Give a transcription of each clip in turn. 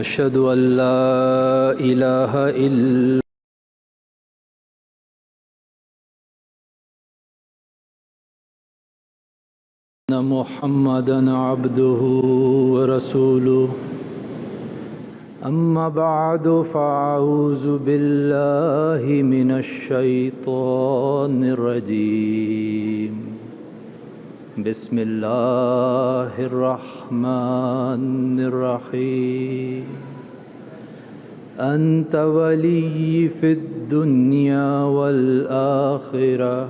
أشهد أن لا إله إلا محمدًا عبده ورسوله أما بعد فأعوذ بالله من الشيطان الرجيم بسم الله الرحمن الرحيم أنت ولي في الدنيا والآخرة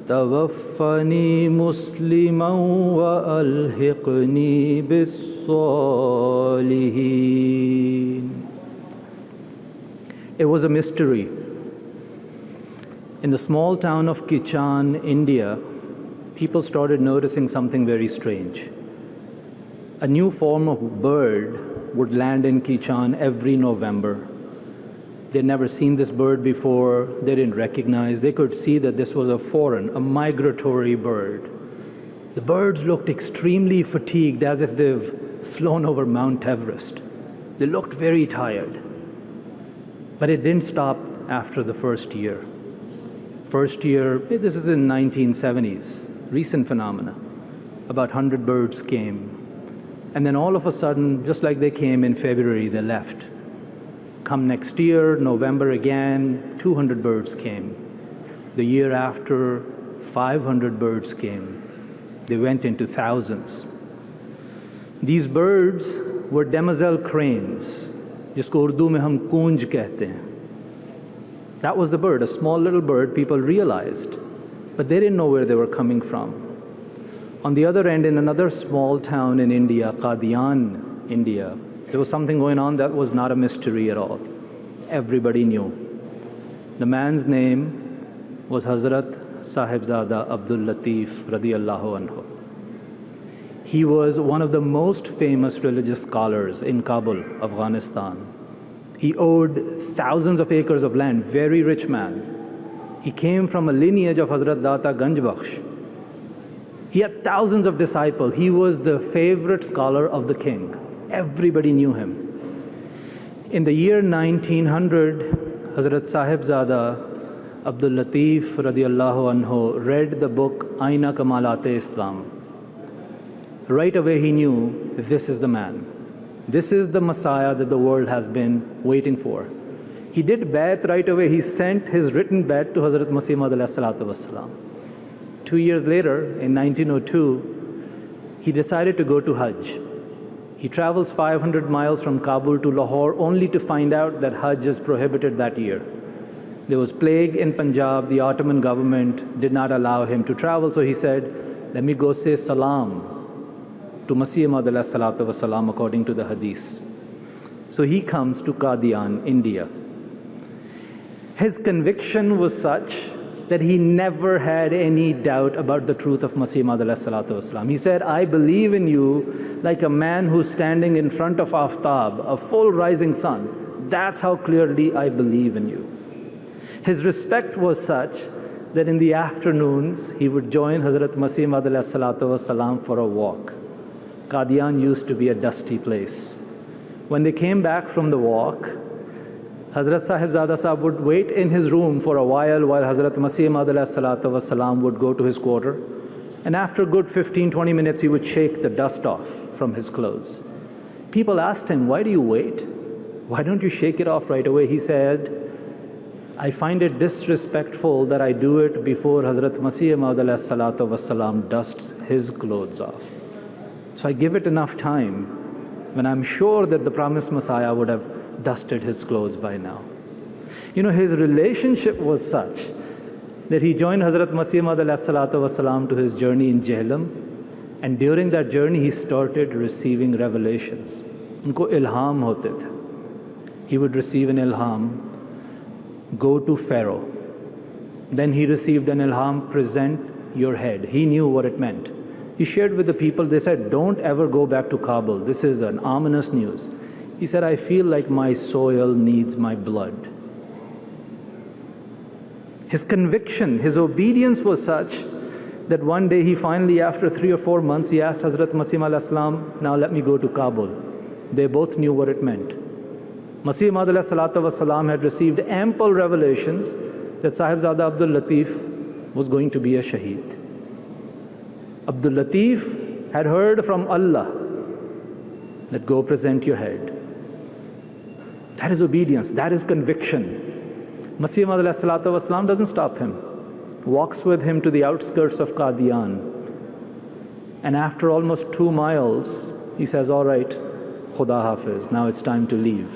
توفني مسلما وألحقني بالصالحين. It was a mystery. In the small town of Kichan, India, people started noticing something very strange. A new form of bird would land in Kichan every November. They'd never seen this bird before. They didn't recognize. They could see that this was a foreign, a migratory bird. The birds looked extremely fatigued, as if they've flown over Mount Everest. They looked very tired. But it didn't stop after the first year. First year, this is in 1970s, recent phenomena. About 100 birds came. And then all of a sudden, just like they came in February, they left. Come next year, November again, 200 birds came. The year after, 500 birds came. They went into thousands. These birds were demoiselle cranes, जिसको उर्दू में हम कूंज कहते हैं. That was the bird, a small little bird people realized, but they didn't know where they were coming from. On the other end, in another small town in India, Qadian, India, there was something going on that was not a mystery at all. Everybody knew. The man's name was Hazrat Sahibzada Abdul Lateef radiyallahu anhu. He was one of the most famous religious scholars in Kabul, Afghanistan. He owed thousands of acres of land, very rich man. He came from a lineage of Hazrat Data Ganj Bakhsh. He had thousands of disciples. He was the favorite scholar of the king. Everybody knew him. In the year 1900, Hazrat Sahibzada Abdul Lateef radiyallahu anhu read the book Aina Kamalat-e Islam. Right away he knew this is the man. This is the Messiah that the world has been waiting for. He did Bai'at right away. He sent his written Bai'at to Hazrat Masih Maud alayhi salatu wassalam. 2 years later, in 1902, he decided to go to Hajj. He travels 500 miles from Kabul to Lahore only to find out that Hajj is prohibited that year. There was plague in Punjab. The Ottoman government did not allow him to travel, so he said, let me go say salam to Masih Maud alayhi salatu wasalam according to the hadith. So he comes to Qadian, India. His conviction was such that he never had any doubt about the truth of Masih Maud alayhi salatu wasalam. He said, I believe in you like a man who's standing in front of Aftab, a full rising sun. That's how clearly I believe in you. His respect was such that in the afternoons, he would join Hazrat Masih Maud alayhi salatu wasalam for a walk. Qadian used to be a dusty place. When they came back from the walk, Hazrat Sahibzada Sahib would wait in his room for a while Hazrat Masih Maud alayhi salatu wasalam would go to his quarter. And after a good 15-20 minutes, he would shake the dust off from his clothes. People asked him, why do you wait? Why don't you shake it off right away? He said, I find it disrespectful that I do it before Hazrat Masih Maud alayhi salatu wasalam dusts his clothes off. So I give it enough time when I'm sure that the promised Messiah would have dusted his clothes by now. You know, his relationship was such that he joined Hazrat Masih Maud alayhi salatu wasalam to his journey in Jehlam, and during that journey he started receiving revelations. Unko ilham hote the. He would receive an ilham, go to Pharaoh. Then he received an ilham, present your head. He knew what it meant. He shared with the people, they said, don't ever go back to Kabul. This is an ominous news. He said, I feel like my soil needs my blood. His conviction, his obedience was such that one day he finally, after 3 or 4 months, he asked Hazrat Masih alayhi salam, now let me go to Kabul. They both knew what it meant. Masih Maud ﷺ had received ample revelations that Sahibzada Abdul Lateef was going to be a Shaheed. Abdul Lateef had heard from Allah that go present your head. That is obedience, that is conviction. Masih Maud ﷺ doesn't stop him, walks with him to the outskirts of Qadian. And after almost 2 miles, he says, all right, Khuda Hafiz, now it's time to leave.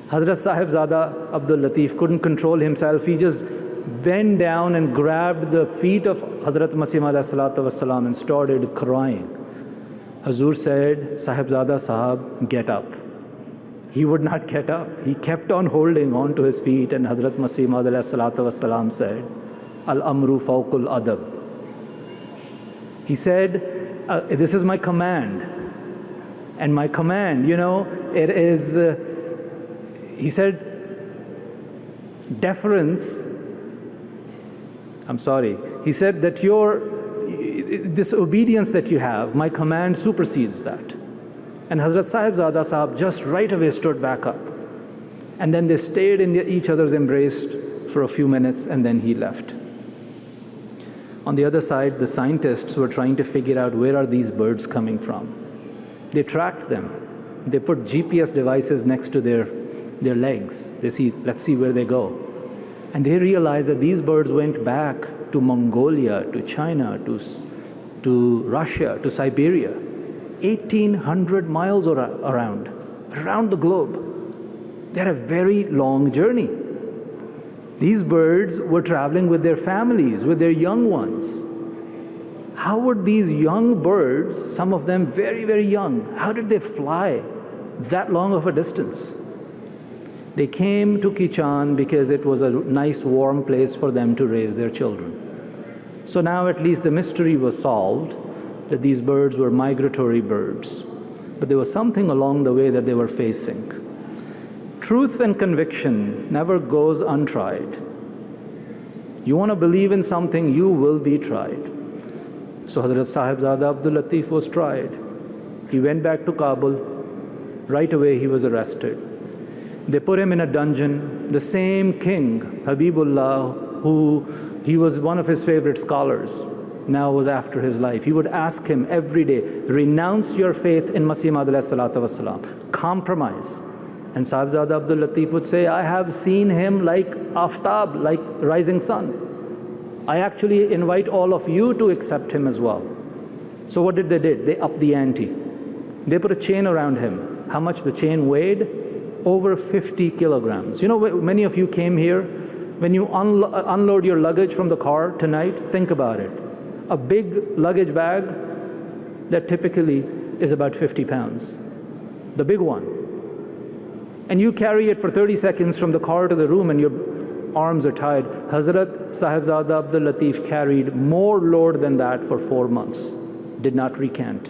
Hazrat Sahibzada Abdul Lateef couldn't control himself. He just bent down and grabbed the feet of Hazrat Masih Maud ﷺ and started crying. Hazur said, Sahibzada Sahab, get up. He would not get up. He kept on holding on to his feet, and Hazrat Masih Maud ﷺ said, Al-amru fawqul adab. He said, this is my command. And my command, you know, it is, he said, deference, I'm sorry, he said that this obedience that you have, my command supersedes that. And Hazrat Sahibzada Sahab just right away stood back up. And then they stayed in each other's embrace for a few minutes, and then he left. On the other side, the scientists were trying to figure out where are these birds coming from. They tracked them. They put GPS devices next to their legs. They see, let's see where they go. And they realized that these birds went back to Mongolia, to China, to Russia, to Siberia. 1,800 miles around the globe. They had a very long journey. These birds were traveling with their families, with their young ones. How would these young birds, some of them very, very young, how did they fly that long of a distance? They came to Kichan because it was a nice warm place for them to raise their children. So now at least the mystery was solved that these birds were migratory birds. But there was something along the way that they were facing. Truth and conviction never goes untried. You want to believe in something, you will be tried. So Hazrat Sahibzada Abdul Lateef was tried. He went back to Kabul. Right away he was arrested. They put him in a dungeon. The same king, Habibullah, who he was one of his favorite scholars, now was after his life. He would ask him every day, renounce your faith in Masih Maud ﷺ, compromise. And Sahibzada Abdul Lateef would say, I have seen him like aftab, like rising sun. I actually invite all of you to accept him as well. So what did they do? They upped the ante. They put a chain around him. How much the chain weighed? Over 50 kilograms. You know, many of you came here. When you unload your luggage from the car tonight, think about it. A big luggage bag that typically is about 50 pounds. The big one. And you carry it for 30 seconds from the car to the room and your arms are tied. Hazrat Sahibzada Abdul Lateef carried more load than that for 4 months. Did not recant.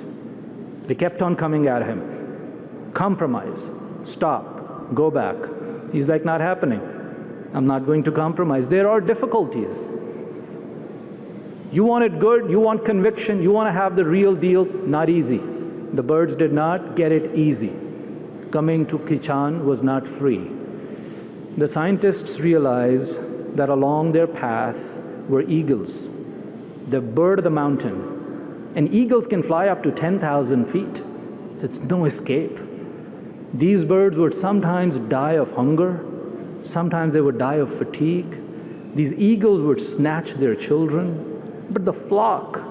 They kept on coming at him. Compromise. Stop. Go back. He's like, not happening. I'm not going to compromise. There are difficulties. You want it good, you want conviction, you want to have the real deal, not easy. The birds did not get it easy. Coming to Kichan was not free. The scientists realized that along their path were eagles, the bird of the mountain. And eagles can fly up to 10,000 feet, so it's no escape. These birds would sometimes die of hunger, sometimes they would die of fatigue. These eagles would snatch their children, but the flock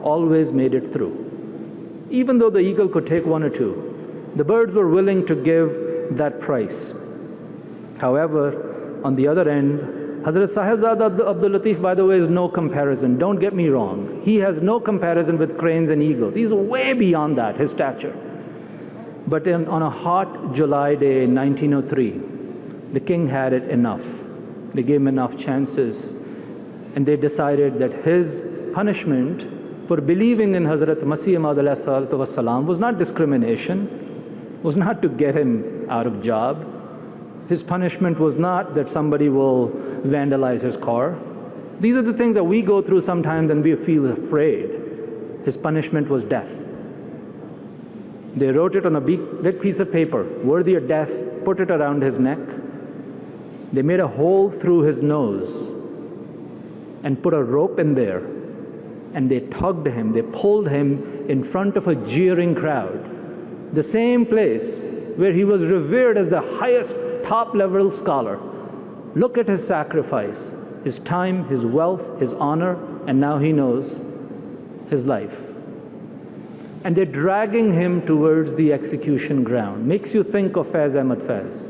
always made it through. Even though the eagle could take 1 or 2, the birds were willing to give that price. However, on the other end, Hazrat Sahibzada Abdul Lateef, by the way, is no comparison. Don't get me wrong. He has no comparison with cranes and eagles. He's way beyond that, his stature. But on a hot July day in 1903, the king had it enough. They gave him enough chances. And they decided that his punishment for believing in Hazrat Masih Maud ﷺ was not discrimination, was not to get him out of job. His punishment was not that somebody will vandalize his car. These are the things that we go through sometimes and we feel afraid. His punishment was death. They wrote it on a big piece of paper, worthy of death, put it around his neck. They made a hole through his nose and put a rope in there. And they tugged him, they pulled him in front of a jeering crowd. The same place where he was revered as the highest top-level scholar. Look at his sacrifice, his time, his wealth, his honor, and now he knows his life. And they're dragging him towards the execution ground. Makes you think of Faiz Ahmad Faiz.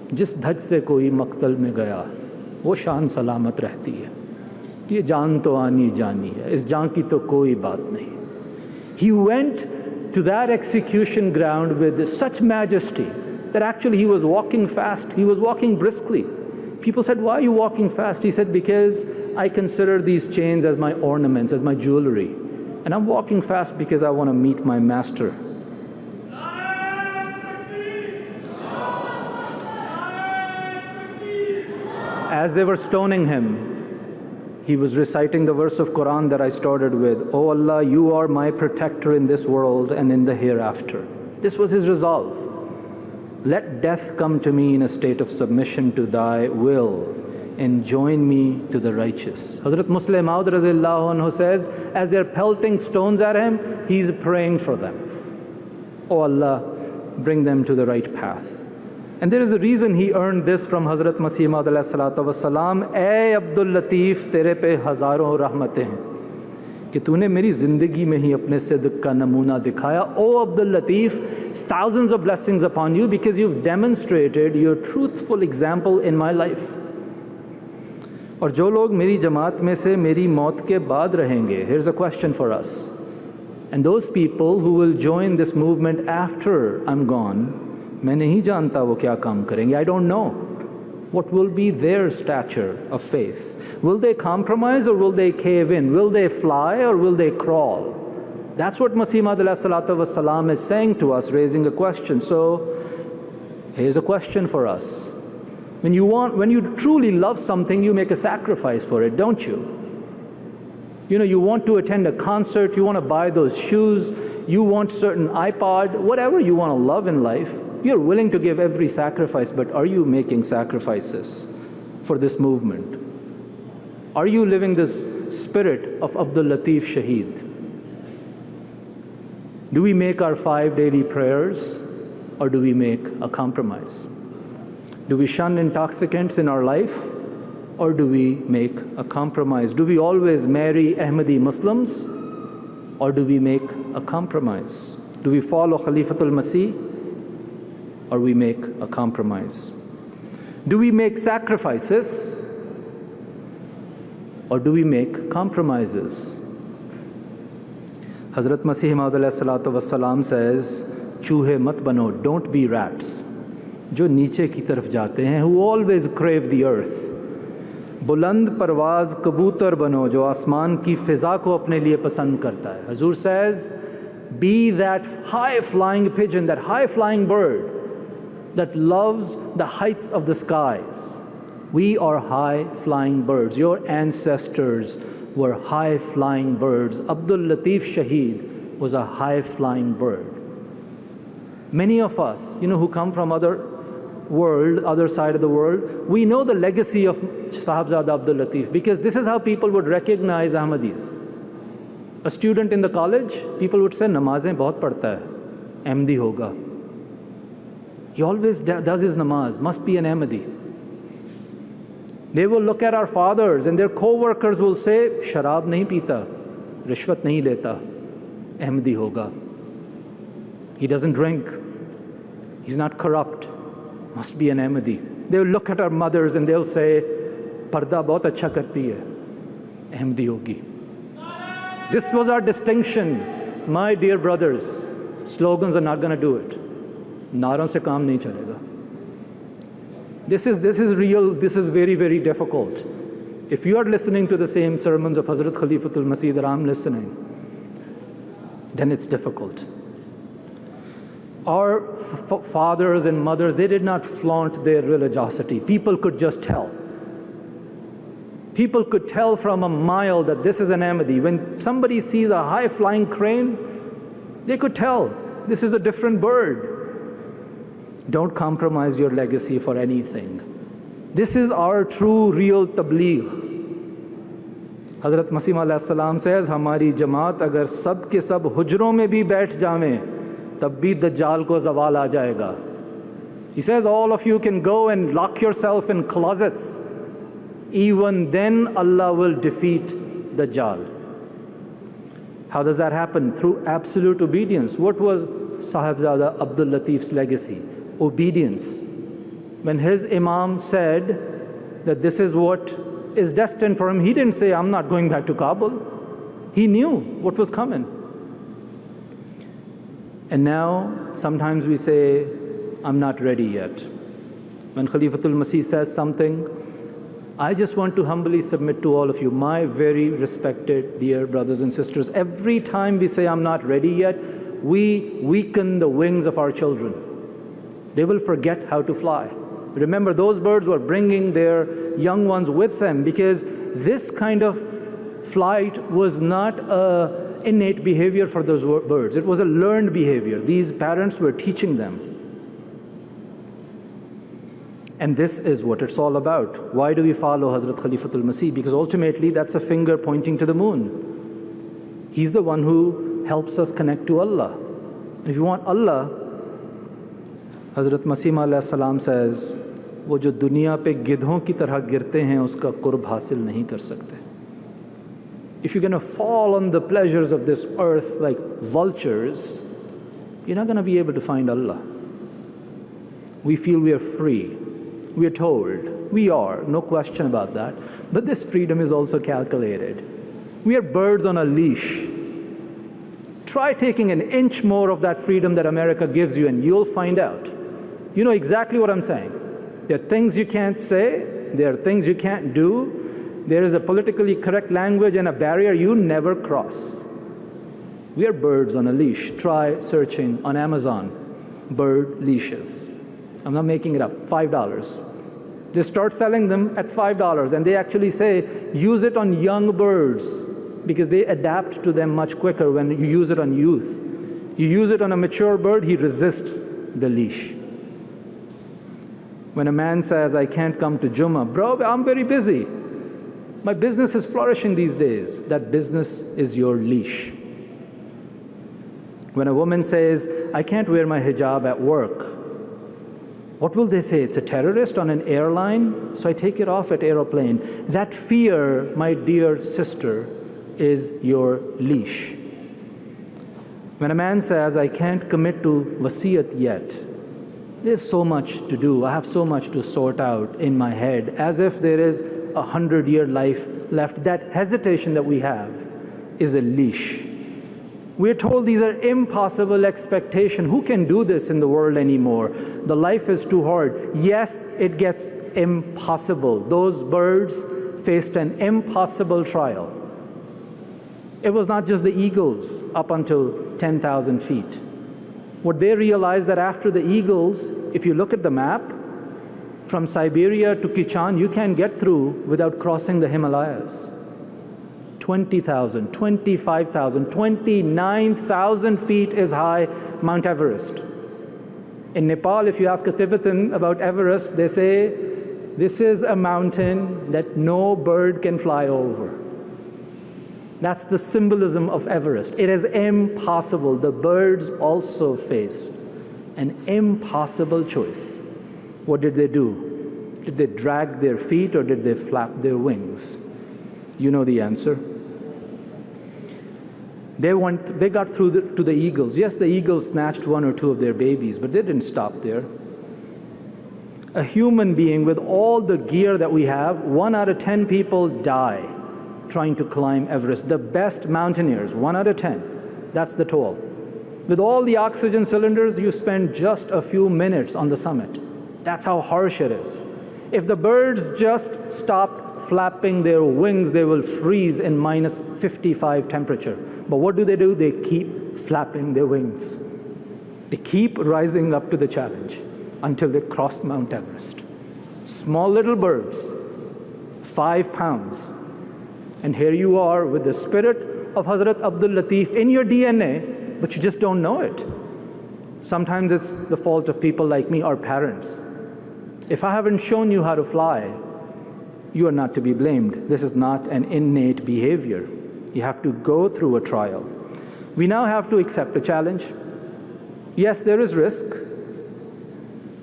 जिस धज से कोई मक्तल में गया, वो शान सलामत रहती है. ये जान तो आनी जानी है, इस जान की तो कोई बात नहीं. He went to that execution ground with such majesty that actually he was walking fast, he was walking briskly. People said, why are you walking fast? He said, because I consider these chains as my ornaments, as my jewelry. And I'm walking fast because I want to meet my master. As they were stoning him, he was reciting the verse of Quran that I started with. Oh Allah, you are my protector in this world and in the hereafter. This was his resolve. Let death come to me in a state of submission to thy will and join me to the righteous. Hazrat Muslim Maud radhiyallahu anhu says, as they're pelting stones at him, he's praying for them. Oh Allah, bring them to the right path. And there is a reason he earned this from Hazrat Masih Maud alayhi salatu wassalam. Ay Abdul Lateef, tere pe hazaron rahmatein hain कि तूने मेरी जिंदगी में ही अपने सिद्क का नमूना दिखाया. Oh Abdul Lateef, thousands of blessings upon you because you've demonstrated your truthful example in my life. और जो लोग मेरी जमात में से मेरी मौत के बाद रहेंगे, here's a question for us. And those people who will join this movement after I'm gone, मैं नहीं जानता वो क्या काम करेंगे. I don't know what will be their stature of faith. Will they compromise or will they cave in? Will they fly or will they crawl? That's what Masih Maud alayhi salatu wassalam is saying to us, raising a question. So here's a question for us. When you truly love something, you make a sacrifice for it, don't you? You know, you want to attend a concert, you want to buy those shoes, you want certain iPod, whatever you want to love in life, you're willing to give every sacrifice, but are you making sacrifices for this movement? Are you living this spirit of Abdul Lateef Shaheed? Do we make our 5 daily prayers or do we make a compromise? Do we shun intoxicants in our life or do we make a compromise? Do we always marry Ahmadi Muslims or do we make a compromise? Do we follow Khalifatul Masih or we make a compromise? Do we make sacrifices or do we make compromises? Hazrat Masih Maud alayhi salatu wassalam says, Chuhe mat bano, don't be rats. जो नीचे की तरफ जाते हैं, who always crave the earth. बुलंद परवाज कबूतर बनो जो आसमान की फिजा को अपने लिए पसंद करता है. Hazur says, be that high flying pigeon, that high flying bird that loves the heights of the skies. We are high flying birds. Your ancestors were high flying birds. Abdul Lateef Shaheed was a high flying bird. Many of us, who come from other side of the world, we know the legacy of Sahibzada Abdul Lateef because this is how people would recognize Ahmadis. A student in the college, people would say, namazein bahut padhta hai, Ahmadi hoga. He always does his namaz, must be an Ahmadi. They will look at our fathers and their co-workers will say, sharab nahi peeta, rishwat nahi leta, Ahmadi hoga. He doesn't drink, he's not corrupt, must be an Ahmadi. They'll look at our mothers and they'll say, parda bahut acha karti hai, Ahmadi hogi. This was our distinction, my dear brothers. Slogans are not going to do it. Naron se kaam nahi chalega. This is real, this is very, very difficult. If you are listening to the same sermons of Hazrat Khalifatul Masih that I'm listening, then it's difficult. Our fathers and mothers, they did not flaunt their religiosity. People could just tell. People could tell from a mile that this is an Ahmadi. When somebody sees a high-flying crane, they could tell This is a different bird. Don't compromise your legacy for anything. This is our true, real tabligh. Hazrat Masih alayhi salam says, हमारी जमात अगर सब के सब हुजरों में भी बैठ जावें, तब भी दज्जाल को ज़वाल आ जाएगा. He says, all of you can go and lock yourself in closets. Even then, Allah will defeat Dajjal. How does that happen? Through absolute obedience. What was Sahibzada Abdul Lateef's legacy? Obedience. When his Imam said that this is what is destined for him, he didn't say, I'm not going back to Kabul. He knew what was coming. And now, sometimes we say, I'm not ready yet. When Khalifatul Masih says something, I just want to humbly submit to all of you, my very respected dear brothers and sisters, every time we say I'm not ready yet, we weaken the wings of our children. They will forget how to fly. Remember, those birds were bringing their young ones with them because this kind of flight was not an innate behavior for those birds. It was a learned behavior. These parents were teaching them. And this is what it's all about. Why do we follow Hazrat Khalifatul Masih? Because ultimately that's a finger pointing to the moon. He's the one who helps us connect to Allah. And if you want Allah, Hazrat Masih alayhi salam says, वो जो दुनिया पे गिद्धों की तरह गिरते हैं उसका कुर्ब हासिल नहीं कर सकते. If you're going to fall on the pleasures of this earth like vultures, you're not going to be able to find Allah. We feel we are free. We are told. We are, no question about that. But this freedom is also calculated. We are birds on a leash. Try taking an inch more of that freedom that America gives you and you'll find out. You know exactly what I'm saying. There are things you can't say. There are things you can't do. There is a politically correct language and a barrier you never cross. We are birds on a leash. Try searching on Amazon, bird leashes. I'm not making it up, $5. They start selling them at $5 and they actually say, use it on young birds because they adapt to them much quicker when you use it on youth. You use it on a mature bird, he resists the leash. When a man says, I can't come to Jummah, bro, I'm very busy. My business is flourishing these days. That business is your leash. When a woman says, I can't wear my hijab at work, what will they say? It's a terrorist on an airline, so I take it off at aeroplane. That fear, my dear sister, is your leash. When a man says, I can't commit to wasiyat yet, there's so much to do, I have so much to sort out in my head, as if there is 100-year life left. That hesitation that we have is a leash. We're told these are impossible expectations. Who can do this in the world anymore? The life is too hard. Yes, it gets impossible. Those birds faced an impossible trial. It was not just the eagles up until 10,000 feet. What they realized that after the eagles, if you look at the map, from Siberia to Kichan, you can't get through without crossing the Himalayas. 20,000, 25,000, 29,000 feet is high Mount Everest. In Nepal, if you ask a Tibetan about Everest, they say, this is a mountain that no bird can fly over. That's the symbolism of Everest. It is impossible. The birds also faced an impossible choice. What did they do? Did they drag their feet or did they flap their wings? You know the answer. They got through to the eagles. Yes, the eagles snatched one or two of their babies, but they didn't stop there. A human being with all the gear that we have, 1 out of 10 people die trying to climb Everest. The best mountaineers, 1 out of 10, that's the toll. With all the oxygen cylinders, you spend just a few minutes on the summit. That's how harsh it is. If the birds just stopped flapping their wings, they will freeze in minus 55 temperature. But what do? They keep flapping their wings. They keep rising up to the challenge until they cross Mount Everest. Small little birds, 5 pounds. And here you are with the spirit of Hazrat Abdul Lateef in your DNA, but you just don't know it. Sometimes it's the fault of people like me, our parents. If I haven't shown you how to fly, you are not to be blamed. This is not an innate behavior. You have to go through a trial. We now have to accept a challenge. Yes, there is risk.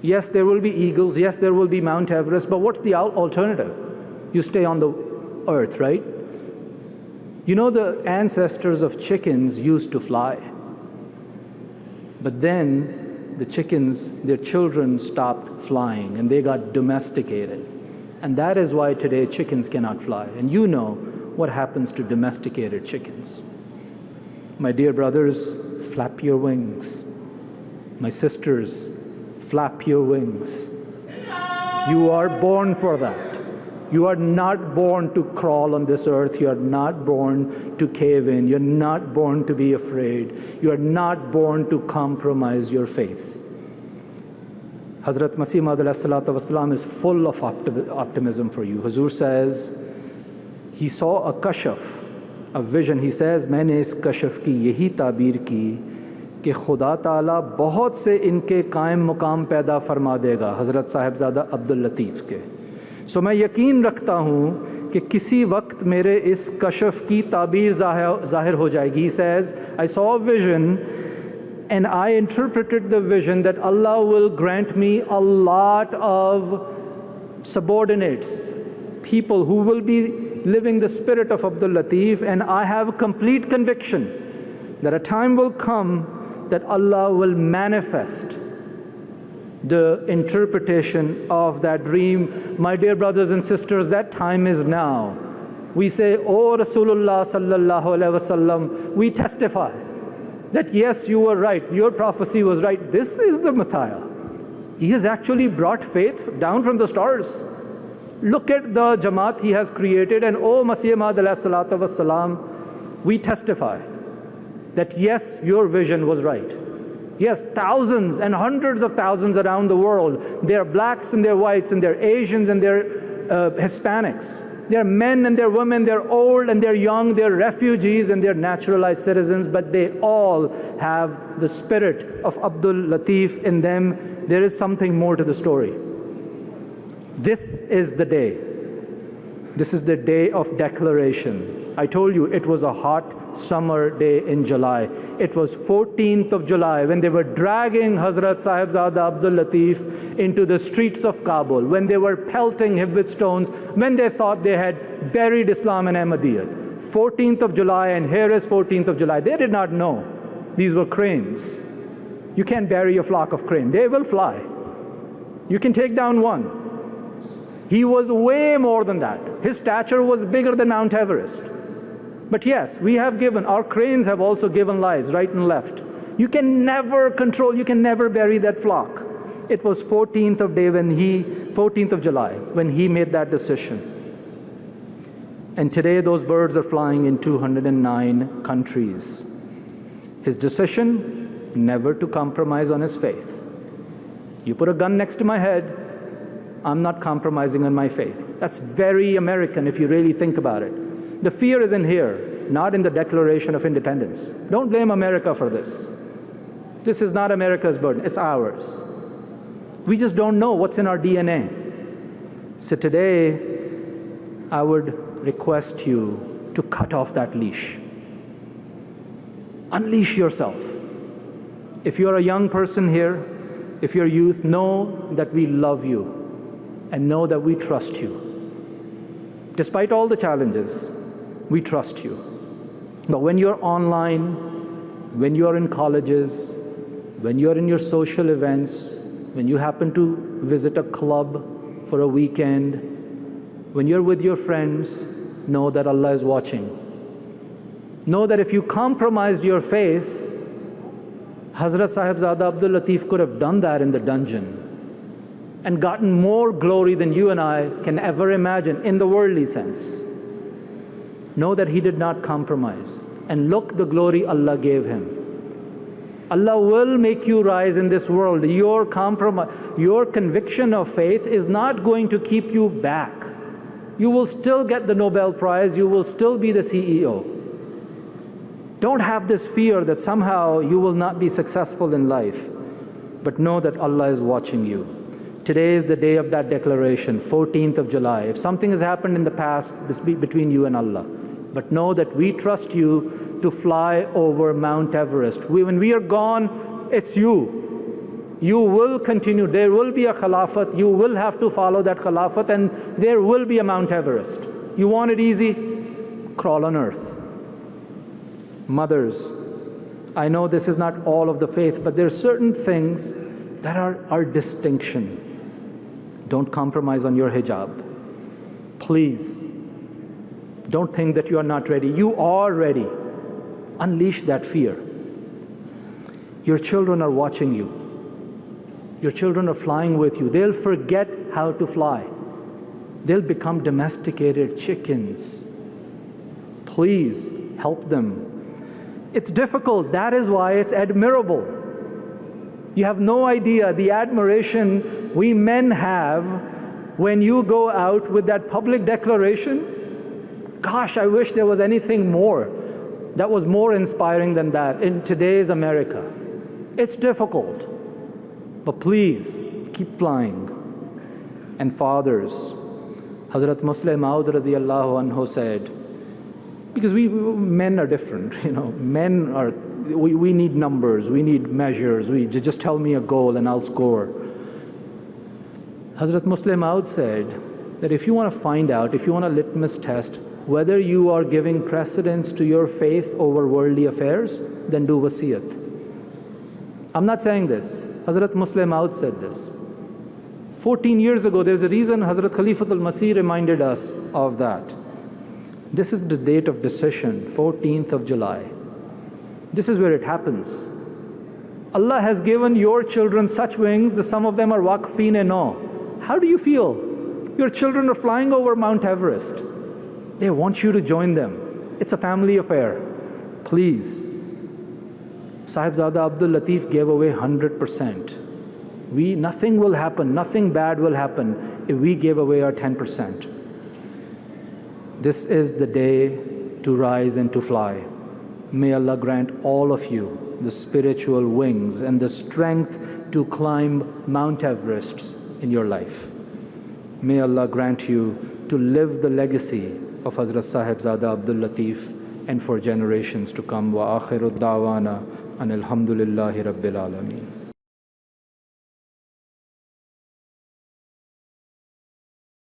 Yes, there will be eagles. Yes, there will be Mount Everest. But what's the alternative? You stay on the earth, right? You know, the ancestors of chickens used to fly. But then the chickens, their children stopped flying and they got domesticated. And that is why today chickens cannot fly. And you know what happens to domesticated chickens. My dear brothers, flap your wings. My sisters, flap your wings. You are born for that. You are not born to crawl on this earth. You are not born to cave in. You're not born to be afraid. You are not born to compromise your faith. Hazrat Masih Maud ﷺ is full of optimism for you. Hazur says, he saw a kashaf, a vision. He says, मैंने इस कशफ की यही ताबीर की कि खुदा ताला बहुत से इनके कायम मुकाम पैदा फरमा देगा, हज़रत साहिबज़ादा अब्दुल लतीफ़ के. सो मैं यकीन रखता हूँ कि किसी वक्त मेरे इस कशफ की ताबीर ज़ाहिर हो जाएगी. He says, I saw a vision and I interpreted the vision that Allah will grant me a lot of subordinates, people who will be living the spirit of Abdul Lateef, and I have complete conviction that a time will come that Allah will manifest the interpretation of that dream. My dear brothers and sisters, that time is now. We say, "Oh Rasulullah sallallahu alaihi wasallam," we testify that yes, you were right, your prophecy was right. This is the Messiah. He has actually brought faith down from the stars. Look at the Jamaat he has created, and oh Masih Maud alayhi salatu wassalam, we testify that yes, your vision was right. Yes, thousands and hundreds of thousands around the world, they're blacks and they're whites and they're Asians and they're Hispanics. They're men and they're women, they're old and they're young, they're refugees and they're naturalized citizens, but they all have the spirit of Abdul Lateef in them. There is something more to the story. This is the day. This is the day of declaration. I told you it was a hot summer day in July. It was 14th of July when they were dragging Hazrat Sahibzada Abdul Lateef into the streets of Kabul, when they were pelting him with stones, when they thought they had buried Islam and Ahmadiyyat. 14th of July, and here is 14th of July. They did not know. These were cranes. You can't bury a flock of cranes. They will fly. You can take down one. He was way more than that. His stature was bigger than Mount Everest. But yes, we have given, our cranes have also given lives right and left. You can never control, you can never bury that flock. It was 14th of July when he made that decision. And today those birds are flying in 209 countries. His decision, never to compromise on his faith. You put a gun next to my head, I'm not compromising on my faith. That's very American if you really think about it. The fear is in here, not in the Declaration of Independence. Don't blame America for this. This is not America's burden, it's ours. We just don't know what's in our DNA. So today, I would request you to cut off that leash. Unleash yourself. If you're a young person here, if you're youth, know that we love you and know that we trust you. Despite all the challenges, we trust you. But when you're online, when you're in colleges, when you're in your social events, when you happen to visit a club for a weekend, when you're with your friends, know that Allah is watching. Know that if you compromised your faith, Hazrat Sahibzada Abdul Lateef could have done that in the dungeon and gotten more glory than you and I can ever imagine in the worldly sense. Know that he did not compromise. And look the glory Allah gave him. Allah will make you rise in this world. Your conviction of faith is not going to keep you back. You will still get the Nobel Prize. You will still be the CEO. Don't have this fear that somehow you will not be successful in life. but know that Allah is watching you. Today is the day of that declaration, 14th of July. If something has happened in the past, this be between you and Allah. But know that we trust you to fly over Mount Everest. When we are gone, it's you. You will continue. There will be a Khilafat. You will have to follow that Khilafat, and there will be a Mount Everest. You want it easy? Crawl on earth. Mothers, I know this is not all of the faith, but there are certain things that are our distinction. Don't compromise on your hijab. Please. Don't think that you are not ready. You are ready. Unleash that fear. Your children are watching you. Your children are flying with you. They'll forget how to fly. They'll become domesticated chickens. Please help them. It's difficult. That is why it's admirable. You have no idea the admiration we men have when you go out with that public declaration. Gosh, I wish there was anything more that was more inspiring than that in today's America. It's difficult, but please keep flying. And fathers, Hazrat Muslim Maud radiyallahu anhu said, because men are different, men are, we need numbers, we need measures, just tell me a goal and I'll score. Hazrat Muslim Maud said that if you want to find out, if you want a litmus test, whether you are giving precedence to your faith over worldly affairs, then do wasiyat. I'm not saying this. Hazrat Muslim Maud said this. 14 years ago, there's a reason Hazrat Khalifatul Masih reminded us of that. This is the date of decision, 14th of July. This is where it happens. Allah has given your children such wings that some of them are waqfeen no. How do you feel? Your children are flying over Mount Everest. They want you to join them. It's a family affair. Please. Sahibzada Abdul Lateef gave away 100%. Nothing will happen, nothing bad will happen if we gave away our 10%. This is the day to rise and to fly. May Allah grant all of you the spiritual wings and the strength to climb Mount Everest in your life. May Allah grant you to live the legacy of Hazrat Sahibzada Abdul Lateef and for generations to come. Wa akhiru da'wana anil hamdulillahi rabbil alameen.